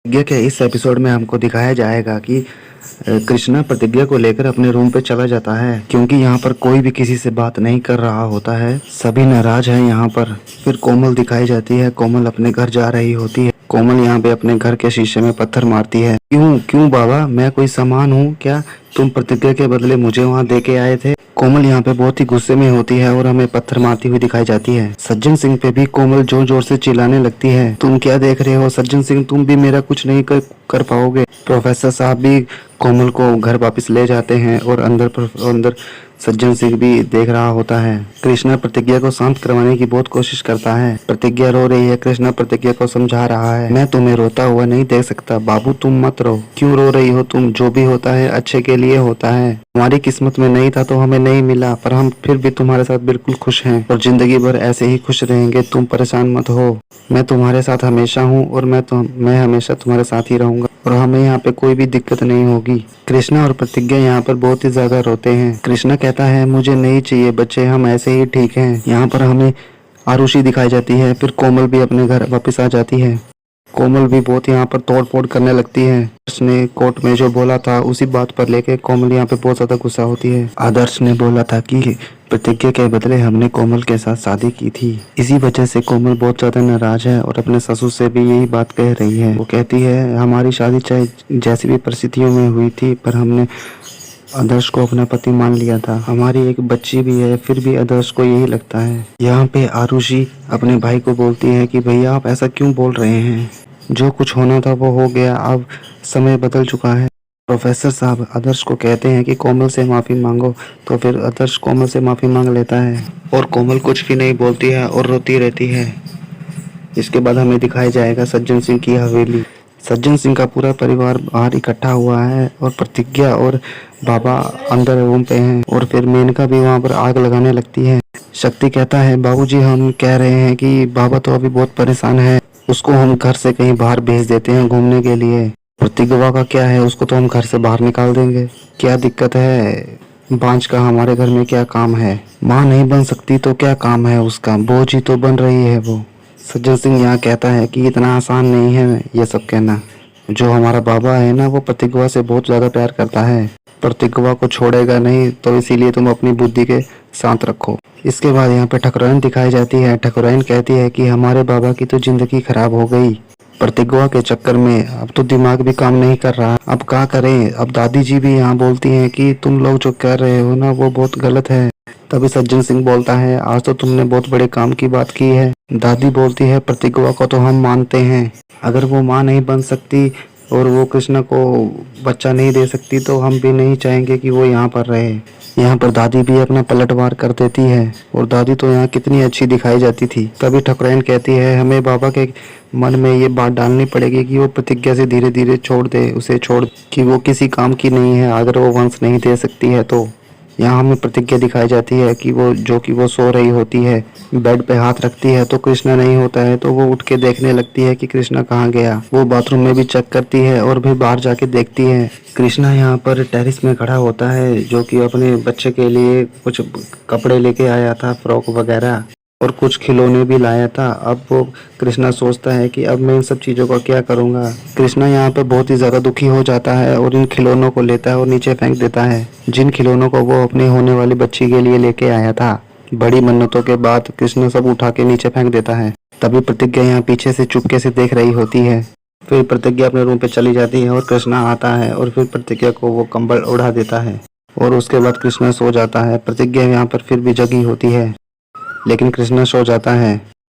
प्रतिज्ञा के इस एपिसोड में हमको दिखाया जाएगा कि कृष्णा प्रतिज्ञा को लेकर अपने रूम पे चला जाता है क्योंकि यहाँ पर कोई भी किसी से बात नहीं कर रहा होता है। सभी नाराज हैं यहाँ पर। फिर कोमल दिखाई जाती है। कोमल अपने घर जा रही होती है। कोमल यहाँ पे अपने घर के शीशे में पत्थर मारती है। क्यों क्यों बाबा, मैं कोई सामान हूँ क्या? तुम प्रतिज्ञा के बदले मुझे वहाँ दे के आए थे। कोमल यहाँ पे बहुत ही गुस्से में होती है और हमें पत्थर मारती हुई दिखाई जाती है। सज्जन सिंह पे भी कोमल जोर जोर से चिल्लाने लगती है, तुम क्या देख रहे हो सज्जन सिंह, तुम भी मेरा कुछ नहीं कर पाओगे। प्रोफेसर साहब भी कोमल को घर वापस ले जाते हैं और अंदर सज्जन सिंह भी देख रहा होता है। कृष्णा प्रतिज्ञा को शांत करवाने की बहुत कोशिश करता है। प्रतिज्ञा रो रही है। कृष्णा प्रतिज्ञा को समझा रहा है, मैं तुम्हें रोता हुआ नहीं देख सकता बाबू, तुम मत रो। क्यों रो रही हो तुम? जो भी होता है अच्छे के लिए होता है। हमारी किस्मत में नहीं था तो हमें नहीं मिला, पर हम फिर भी तुम्हारे साथ बिल्कुल खुश हैं और जिंदगी भर ऐसे ही खुश रहेंगे। तुम परेशान मत हो, मैं तुम्हारे साथ हमेशा हूँ और मैं हमेशा तुम्हारे साथ ही रहूंगा और हमें यहाँ पे कोई भी दिक्कत नहीं होगी। कृष्णा और प्रतिज्ञा यहाँ पर बहुत ही ज्यादा रोते हैं। कृष्णा कहता है, मुझे नहीं चाहिए बच्चे, हम ऐसे ही ठीक हैं। यहाँ पर हमें आरुषि दिखाई जाती है। फिर कोमल भी अपने घर वापस आ जाती है। कोमल भी बहुत यहाँ पर तोड़ फोड़ करने लगती है। उसने कोर्ट में जो बोला था उसी बात पर लेके कोमल यहाँ पे बहुत ज्यादा गुस्सा होती है। आदर्श ने बोला था कि प्रतिज्ञा के बदले हमने कोमल के साथ शादी की थी, इसी वजह से कोमल बहुत ज्यादा नाराज है और अपने ससुर से भी यही बात कह रही है। वो कहती है, हमारी शादी चाहे जैसी भी परिस्थितियों में हुई थी पर हमने आदर्श को अपना पति मान लिया था। हमारी एक बच्ची भी है, फिर भी आदर्श को यही लगता है। यहाँ पे आरुषि अपने भाई को बोलती है कि भैया आप ऐसा क्यों बोल रहे हैं, जो कुछ होना था वो हो गया, अब समय बदल चुका है। प्रोफेसर साहब आदर्श को कहते हैं कि कोमल से माफी मांगो, तो फिर आदर्श कोमल से माफी मांग लेता है और कोमल कुछ भी नहीं बोलती है और रोती रहती है। इसके बाद हमें दिखाया जाएगा सज्जन सिंह की हवेली। सज्जन सिंह का पूरा परिवार बाहर इकट्ठा हुआ है और प्रतिज्ञा और बाबा अंदर रूम पे हैं और फिर मेनका भी वहाँ पर आग लगाने लगती है। शक्ति कहता है, बाबूजी हम कह रहे हैं कि बाबा तो अभी बहुत परेशान है, उसको हम घर से कहीं बाहर भेज देते हैं घूमने के लिए। प्रतिज्ञा का क्या है, उसको तो हम घर से बाहर निकाल देंगे, क्या दिक्कत है? बांझ का हमारे घर में क्या काम है? माँ नहीं बन सकती तो क्या काम है उसका, बोझ ही तो बन रही है वो। सज्जन सिंह यहाँ कहता है कि इतना आसान नहीं है ये सब कहना। जो हमारा बाबा है ना वो प्रतिज्ञा से बहुत ज्यादा प्यार करता है, प्रतिज्ञा को छोड़ेगा नहीं, तो इसीलिए तुम अपनी बुद्धि के साथ रखो। इसके बाद यहाँ पे ठकुराइन दिखाई जाती है। ठकुराइन कहती है कि हमारे बाबा की तो जिंदगी खराब हो गई प्रतिज्ञा के चक्कर में, अब तो दिमाग भी काम नहीं कर रहा, अब क्या करें। अब दादी जी भी यहाँ बोलती हैं कि तुम लोग जो कर रहे हो ना वो बहुत गलत है। तभी सज्जन सिंह बोलता है, आज तो तुमने बहुत बड़े काम की बात की है। दादी बोलती है, प्रतिज्ञा को तो हम मानते हैं, अगर वो माँ नहीं बन सकती और वो कृष्णा को बच्चा नहीं दे सकती तो हम भी नहीं चाहेंगे कि वो यहाँ पर रहे। यहाँ पर दादी भी अपना पलटवार कर देती है और दादी तो यहाँ कितनी अच्छी दिखाई जाती थी। तभी ठकुराइन कहती है, हमें बाबा के मन में ये बात डालनी पड़ेगी कि वो प्रतिज्ञा से धीरे धीरे छोड़ दे, उसे छोड़, कि वो किसी काम की नहीं है अगर वो वंश नहीं दे सकती है तो। यहाँ हमें प्रतिज्ञा दिखाई जाती है कि वो सो रही होती है, बेड पे हाथ रखती है तो कृष्णा नहीं होता है, तो वो उठ के देखने लगती है कि कृष्णा कहाँ गया। वो बाथरूम में भी चेक करती है और भी बाहर जाके देखती है। कृष्णा यहाँ पर टेरिस में खड़ा होता है जो कि अपने बच्चे के लिए कुछ कपड़े लेके आया था, फ्रॉक वगैरह और कुछ खिलौने भी लाया था। अब वो कृष्णा सोचता है कि अब मैं इन सब चीज़ों का क्या करूँगा। कृष्णा यहाँ पे बहुत ही ज़्यादा दुखी हो जाता है और इन खिलौनों को लेता है और नीचे फेंक देता है, जिन खिलौनों को वो अपनी होने वाली बच्ची के लिए लेके आया था। बड़ी मन्नतों के बाद कृष्णा सब उठा के नीचे फेंक देता है। तभी प्रतिज्ञा यहाँ पीछे से चुपके से देख रही होती है। फिर प्रतिज्ञा अपने रूम पे चली जाती है और कृष्णा आता है और फिर प्रतिज्ञा को वो कंबल उड़ा देता है और उसके बाद कृष्णा सो जाता है। प्रतिज्ञा यहाँ पर फिर भी जगी होती है लेकिन कृष्णा सो जाता है।